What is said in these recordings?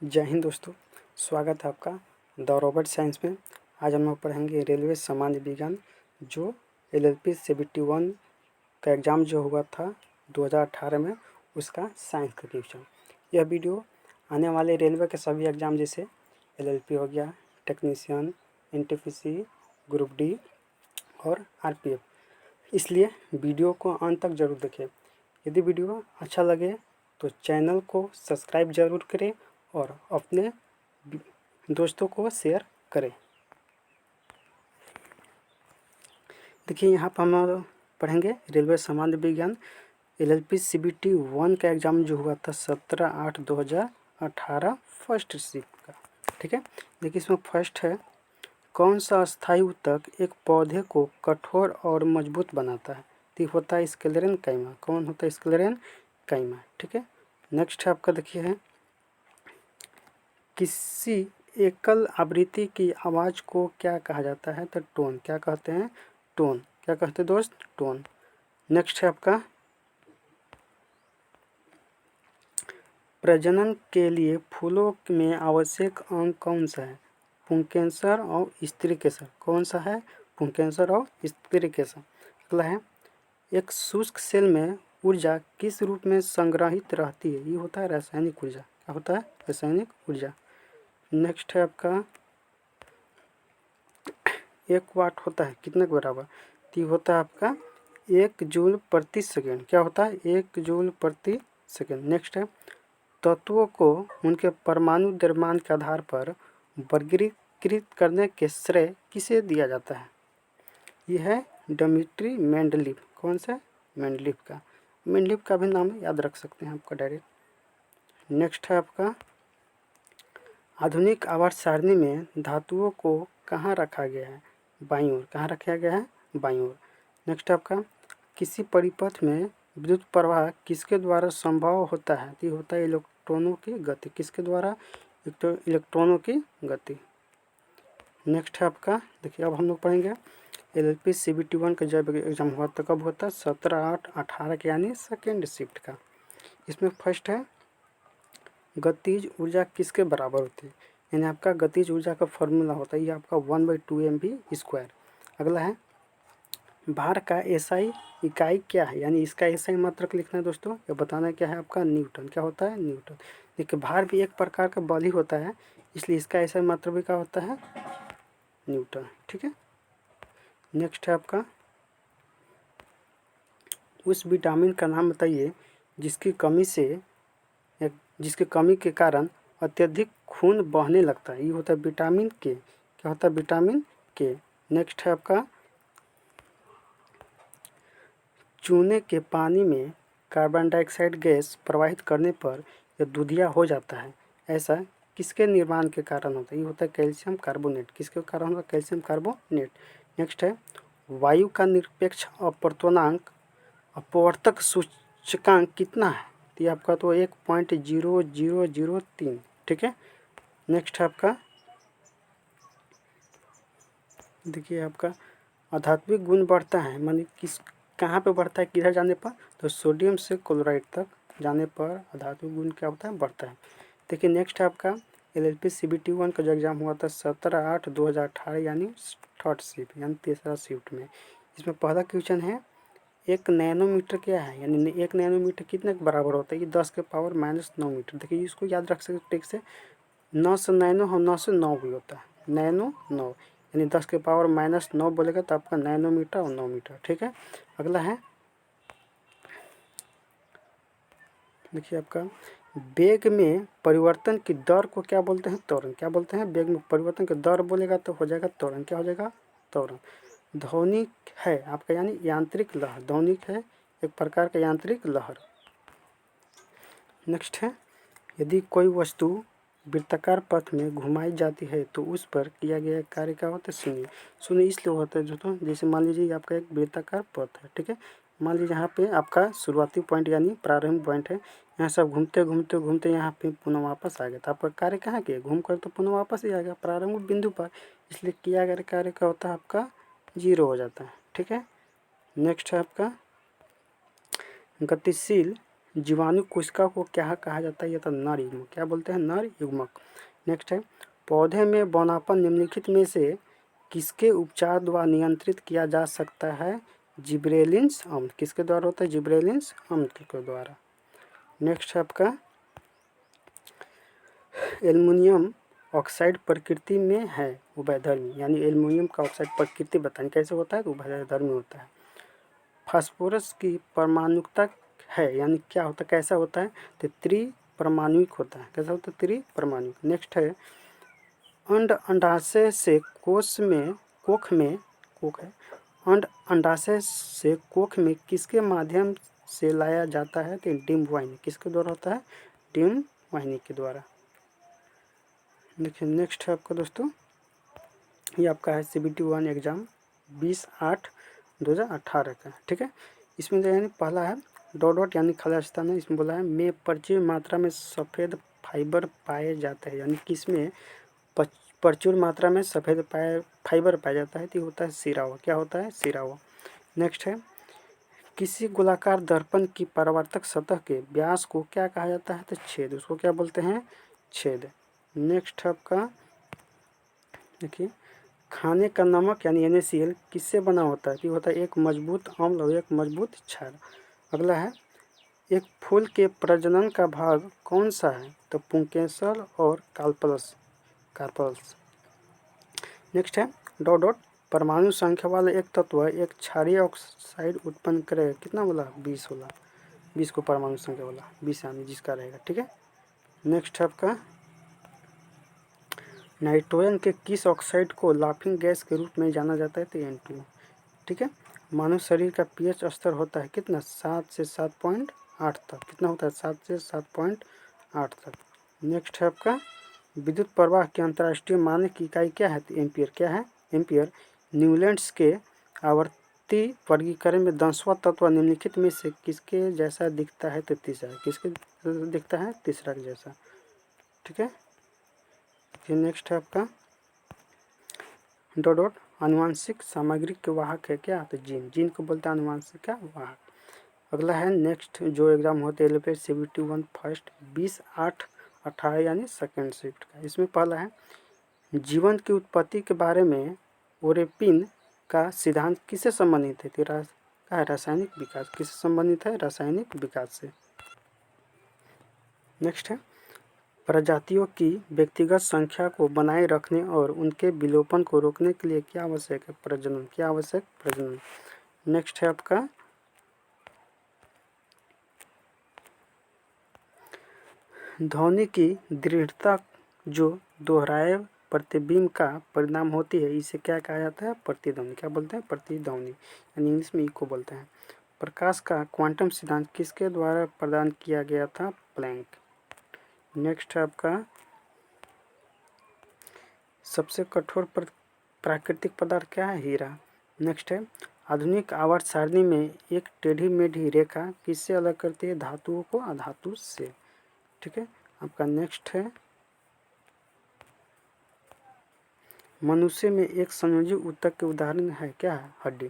जय हिंद दोस्तों, स्वागत है आपका द रॉबर्ट साइंस में। आज हम लोग पढ़ेंगे रेलवे सामान्य विज्ञान, जो LLP CBT 1 का एग्ज़ाम जो हुआ था 2018 में, उसका साइंस का क्वेश्चन। यह वीडियो आने वाले रेलवे के सभी एग्ज़ाम जैसे LLP हो गया, टेक्नीशियन, NTPC, ग्रुप डी और RPF, इसलिए वीडियो को अंत तक ज़रूर देखें। यदि वीडियो अच्छा लगे तो चैनल को सब्सक्राइब ज़रूर करें और अपने दोस्तों को शेयर करें। देखिए, यहाँ पर हम पढ़ेंगे रेलवे सामान्य विज्ञान LLP CBT 1 का एग्ज़ाम जो हुआ था 17/8/2018 फर्स्ट शिफ्ट का। ठीक है, देखिए इसमें फर्स्ट है, कौन सा अस्थायी ऊतक एक पौधे को कठोर और मजबूत बनाता है? तो होता है स्क्लेरन काइमा। कौन होता है? स्क्लेरन काइमा। ठीक है, नेक्स्ट है आपका, देखिए है, किसी एकल आवृत्ति की आवाज़ को क्या कहा जाता है? तो टोन। क्या कहते हैं? टोन। क्या कहते हैं दोस्त? टोन। नेक्स्ट है आपका, प्रजनन के लिए फूलों में आवश्यक अंग कौन सा है? पुंकेसर और स्त्रीकेसर। कौन सा है? पुंकेसर और स्त्रीकेसर। अगला है, एक शुष्क सेल में ऊर्जा किस रूप में संग्रहित रहती है? ये होता है रासायनिक ऊर्जा। क्या होता है? रासायनिक ऊर्जा। नेक्स्ट है आपका, 1 वाट होता है कितने के बराबर? तो होता है आपका 1 जूल प्रति सेकेंड। क्या होता है? 1 जूल प्रति सेकेंड। नेक्स्ट है, तत्वों को उनके परमाणु द्रव्यमान के आधार पर वर्गीकृत करने के श्रेय किसे दिया जाता है? यह है डिमित्री मेंडलीव। कौन सा? मेंडलीव का। मेंडलीव का भी नाम याद रख सकते हैं आपका डायरेक्ट। नेक्स्ट है आपका, आधुनिक आवर्त सारणी में धातुओं को कहाँ रखा गया है? बाईं ओर। कहाँ रखा गया है? बाईं ओर। नेक्स्ट आपका, किसी परिपथ में विद्युत प्रवाह किसके द्वारा संभव होता है? ये होता है इलेक्ट्रॉनों की गति। किसके द्वारा? इलेक्ट्रॉनों की गति। नेक्स्ट है आपका, देखिए अब हम लोग पढ़ेंगे LLP CBT 1 का जब एग्जाम हुआ तो कब होता है? 17/8/18 के, यानी सेकेंड शिफ्ट का। इसमें फर्स्ट है, गतिज ऊर्जा किसके बराबर होती है? यानी आपका गतिज ऊर्जा का फॉर्मूला होता है, ये आपका 1/2mv²। अगला है, भार का SI इकाई क्या है? यानी इसका SI मात्रक लिखना है दोस्तों। ये बताना क्या है आपका? न्यूटन। क्या होता है? न्यूटन। देखिए, भार भी एक प्रकार का बल ही होता है, इसलिए इसका SI मात्रक भी क्या होता है? न्यूटन। ठीक है, नेक्स्ट है आपका, उस विटामिन का नाम बताइए जिसकी कमी के कारण अत्यधिक खून बहने लगता है। ये होता है विटामिन के। क्या होता है? विटामिन के। नेक्स्ट है आपका, चूने के पानी में कार्बन डाइऑक्साइड गैस प्रवाहित करने पर यह दूधिया हो जाता है, ऐसा किसके निर्माण के कारण होता है? ये होता है कैल्शियम कार्बोनेट। किसके कारण होता है? Calcium carbonate. नेक्स्ट है, वायु का निरपेक्ष अपवर्तक सूचकांक कितना है? तो ये आपका तो 1.0003। ठीक है, नेक्स्ट है आपका, देखिए आपका आध्यात्मिक गुण बढ़ता है, मानी किस कहाँ पे बढ़ता है? किधर जाने पर? तो सोडियम से क्लोराइड तक जाने पर आध्यात्मिक गुण क्या होता है? बढ़ता है। देखिए नेक्स्ट है आपका, LLP CBT 1 का जो एग्जाम हुआ था 17/8/2018, यानी थर्ड शिफ्ट, यानी तीसरा शिफ्ट में। इसमें पहला क्वेश्चन है, 1 नैनोमीटर क्या है? यानी 1 नैनोमीटर कितने के बराबर होता है? ये 10⁻⁹ मीटर। देखिए इसको याद रख सकते ठीक से, 9 से नैनो और 9 से 9 भी होता है। नैनो 9, यानी 10⁻⁹ बोलेगा तो आपका नैनोमीटर और 9 मीटर। ठीक है, अगला है, देखिए आपका, वेग में परिवर्तन की दर को क्या बोलते हैं? त्वरण। क्या बोलते हैं? वेग में परिवर्तन की दर बोलेगा तो हो जाएगा त्वरण। क्या हो जाएगा? त्वरण। ध्वनिक है आपका, यानी यांत्रिक लहर। ध्वनिक है एक प्रकार का यांत्रिक लहर। नेक्स्ट है, यदि कोई वस्तु वृत्ताकार पथ में घुमाई जाती है तो उस पर किया गया कार्य क्या होता है? शून्य। शून्य इसलिए होता है दोस्तों, जैसे मान लीजिए आपका एक वृत्ताकार पथ है। ठीक है, मान लीजिए यहाँ पे आपका शुरुआती पॉइंट यानी प्रारंभिक पॉइंट है, यहाँ सब घूमते घूमते घूमते यहाँ पे पुनः वापस आ गया, तो आपका कार्य कहाँ किया? घूम कर तो पुनः वापस ही आ गया प्रारंभिक बिंदु पर, इसलिए किया गया कार्य क्या होता है? आपका 0 हो जाता है। ठीक है, नेक्स्ट है आपका, गतिशील जीवाणु कोशिका को क्या कहा जाता है? यह था नर युग्मक। क्या बोलते हैं? नर युग्मक। नेक्स्ट है, पौधे में बौनापन निम्नलिखित में से किसके उपचार द्वारा नियंत्रित किया जा सकता है? जिब्रेलिन्स अम्ल। किसके द्वारा होता है? जिब्रेलिन्स अम्ल के द्वारा। नेक्स्ट है आपका, एल्युमिनियम ऑक्साइड प्रकृति में है उभयधर्मी, यानी एल्युमिनियम का ऑक्साइड प्रकृति बताएं कैसे होता है? तो उभयधर्मी होता है। फास्फोरस की परमाणुकता है, यानी क्या होता है? कैसा होता है? तो त्रिपरमाणुक होता है। कैसा होता है? त्रिपरमाणुक। नेक्स्ट है, अंडाशय से कोख में अंडाशय से कोख में किसके माध्यम से लाया जाता है? तो डिम्ब वाहिनी। किसके द्वारा होता है? डिम्ब वाहिनी के द्वारा। देखिए नेक्स्ट है आपका दोस्तों, ये आपका है CBT 1 एग्जाम 20/8/2018 का। ठीक है, इसमें यानी पहला है डॉट यानी खालिस्तान है। इसमें बोला है में प्रचुर मात्रा में सफ़ेद फाइबर पाए जाते हैं, यानी किसमें प्रचुर मात्रा में सफ़ेद फाइबर पाया जाता है? तो होता है सिरावा। क्या होता है? सिरावा। नेक्स्ट है, किसी गोलाकार दर्पण की परावर्तक सतह के व्यास को क्या कहा जाता है? तो छेद। उसको क्या बोलते हैं? छेद। नेक्स्ट है आपका, देखिए खाने का नमक यानी NaCl किससे बना होता है? तो होता है एक मजबूत अम्ल और एक मजबूत क्षार। अगला है, एक फूल के प्रजनन का भाग कौन सा है? तो पुंकेसर और कार्पल्स। नेक्स्ट है डॉट परमाणु संख्या वाला एक तत्व एक क्षारीय ऑक्साइड उत्पन्न करेगा। कितना बोला? 20 बोला। 20 को परमाणु संख्या वाला 20 यानी जिसका रहेगा। ठीक है, नेक्स्ट है आपका, नाइट्रोजन के किस ऑक्साइड को लाफिंग गैस के रूप में जाना जाता है? तो N2। ठीक है, मानव शरीर का pH स्तर होता है कितना? 7 से 7.8 तक। कितना होता है? 7 से 7.8 तक। नेक्स्ट है आपका, विद्युत प्रवाह की अंतर्राष्ट्रीय मानक इकाई क्या है? तो एम्पियर। क्या है? एम्पियर। न्यूलैंड्स के आवर्ती वर्गीकरण में 10वां तत्व निम्नलिखित में से किसके जैसा दिखता है? तो तीसरा। किसके दिखता है? तीसरा के जैसा। ठीक है, फिर नेक्स्ट है आपका डॉट आनुवांशिक सामग्री के वाहक है क्या? तो जीन को बोलते हैं आनुवांशिक का वाहक। अगला है नेक्स्ट जो एग्जाम होते हैं एलिफेट CBT 1 फर्स्ट 20/8/18 यानी सेकेंड शिफ्ट का। इसमें पहला है, जीवन की उत्पत्ति के बारे में ओरेपिन का सिद्धांत किससे संबंधित है? का रासायनिक विकास। किससे संबंधित है? रासायनिक विकास से। नेक्स्ट है, प्रजातियों की व्यक्तिगत संख्या को बनाए रखने और उनके विलोपन को रोकने के लिए क्या आवश्यक है? प्रजनन। क्या आवश्यक? प्रजनन। नेक्स्ट है आपका, ध्वनि की दृढ़ता जो दोहराए प्रतिबिंब का परिणाम होती है इसे क्या कहा जाता है? प्रतिध्वनि। क्या बोलते हैं? प्रतिध्वनि, यानी इंग्लिश में इको बोलते हैं। प्रकाश का क्वांटम सिद्धांत किसके द्वारा प्रदान किया गया था? प्लैंक। नेक्स्ट है आपका, सबसे कठोर प्राकृतिक पदार्थ क्या है? हीरा। नेक्स्ट है, आधुनिक आवर्त सारणी में एक टेढ़ी मेढ़ी रेखा किससे अलग करती है? धातुओं को अधातु से। ठीक है, आपका नेक्स्ट है, मनुष्य में एक संयोजी ऊतक के उदाहरण है क्या है? हड्डी।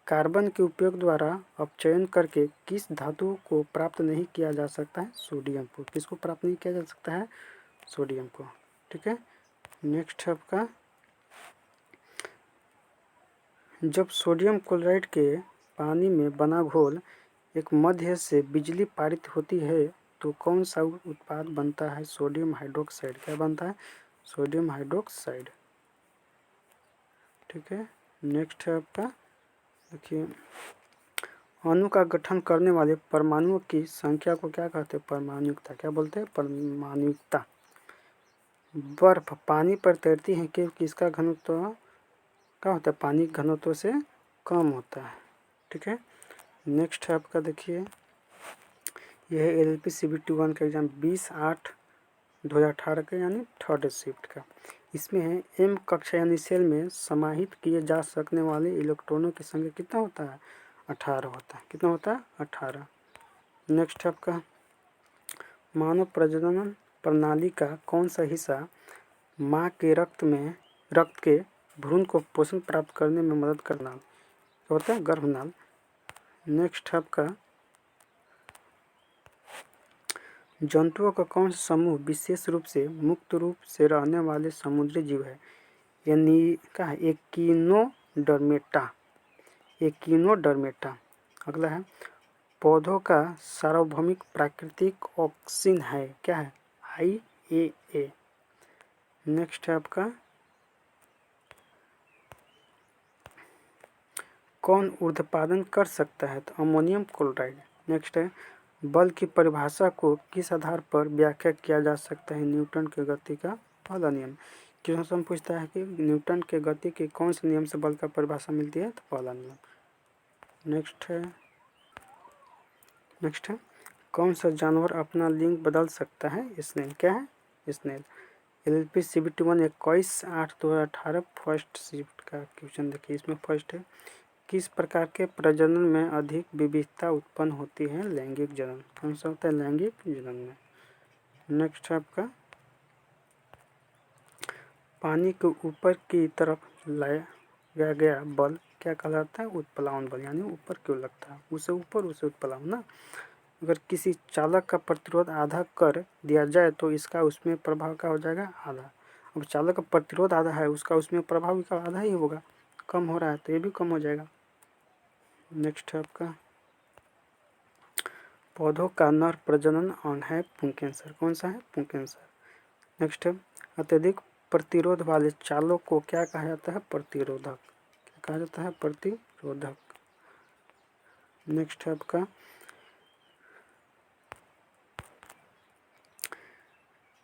कार्बन के उपयोग द्वारा अपचयन करके किस धातु को प्राप्त नहीं किया जा सकता है? सोडियम को। किसको प्राप्त नहीं किया जा सकता है? सोडियम को। ठीक है, नेक्स्ट है आपका, जब सोडियम क्लोराइड के पानी में बना घोल एक मध्य से बिजली पारित होती है तो कौन सा उत्पाद बनता है? Sodium hydroxide. क्या बनता है? Sodium hydroxide. ठीक है, नेक्स्ट है आपका, देखिए अणु का गठन करने वाले परमाणुओं की संख्या को क्या कहते हैं? परमाणुकता। क्या बोलते हैं? परमाणुकता। बर्फ पानी पर तैरती है क्योंकि इसका घनत्व क्या होता है? पानी घनत्व से कम होता है। ठीक है, नेक्स्ट है आपका, देखिए यह है LLP CBT 1 का एग्जाम 20/8/2018 का यानी थर्ड शिफ्ट का। इसमें है M कक्षा यानी सेल में समाहित किए जा सकने वाले इलेक्ट्रॉनों की संख्या कितना होता है? 18 होता है। कितना होता है? 18। नेक्स्ट है आपका, मानव प्रजनन प्रणाली का कौन सा हिस्सा माँ के रक्त के भ्रूण को पोषण प्राप्त करने में मदद करना होता है? गर्भनाल। नेक्स्ट है आपका, जंतुओं का कौन सा समूह विशेष रूप से मुक्त रूप से रहने वाले समुद्री जीव है? यानी क्या है? एकिनोडर्मेटा। एकिनोडर्मेटा। अगला है पौधों का सार्वभौमिक प्राकृतिक ऑक्सीजन है, क्या है? IAA। नेक्स्ट है आपका कौन ऊर्ध्वपातन कर सकता है? तो अमोनियम क्लोराइड। नेक्स्ट है बल की परिभाषा को किस आधार पर व्याख्या किया जा सकता है? न्यूटन के गति का पहला नियम। क्वेश्चन पूछता है कि न्यूटन के गति के कौन से नियम से बल का परिभाषा मिलती है? तो पहला नियम। नेक्स्ट है कौन सा जानवर अपना लिंग बदल सकता है? स्नेल। क्या है? Snail. LLP CBT 1 21/8/2018 first shift का क्वेश्चन देखिए। इसमें फर्स्ट है किस प्रकार के प्रजनन में अधिक विविधता उत्पन्न होती है? लैंगिक जनन। कौन सा होता है? लैंगिक जनन में। नेक्स्ट है आपका पानी के ऊपर की तरफ लाया गया बल क्या कहलाता है? उत्प्लावन बल। यानी ऊपर क्यों लगता है? उसे ऊपर उसे उत्प्लावन ना। अगर किसी चालक का प्रतिरोध आधा कर दिया जाए तो इसका उसमें प्रभाव क्या हो जाएगा? आधा। अब चालक का प्रतिरोध आधा है, उसका उसमें प्रभाव का आधा ही होगा। कम हो रहा है तो ये भी कम हो जाएगा। नेक्स्ट है आपका पौधों का नर प्रजनन अंग है पुंकेसर। कौन सा है? पुंकेसर। नेक्स्ट है अत्यधिक प्रतिरोध वाले चालों को क्या कहा जाता है? प्रतिरोधक। क्या कहा जाता है? प्रतिरोधक। नेक्स्ट है आपका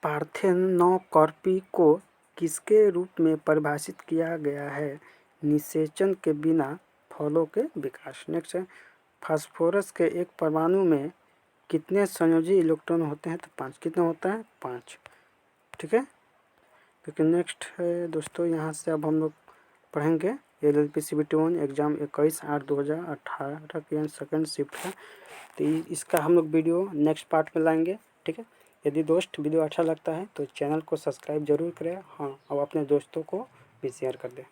पार्थेनोकॉर्पी को किसके रूप में परिभाषित किया गया है? निषेचन के बिना फलों के विकास। नेक्स्ट है फास्फोरस के एक परमाणु में कितने संयोजी इलेक्ट्रॉन होते हैं? तो 5। कितना होता है? 5। ठीक है। क्योंकि नेक्स्ट है दोस्तों यहाँ से अब हम लोग पढ़ेंगे LLP CBT 1 एग्ज़ाम 21/8/2018 की सेकंड शिफ्ट है। तो इसका हम लोग वीडियो नेक्स्ट पार्ट में लाएंगे। ठीक है। यदि दोस्त वीडियो अच्छा लगता है तो चैनल को सब्सक्राइब जरूर करें। हाँ, और अपने दोस्तों को भी शेयर कर दें।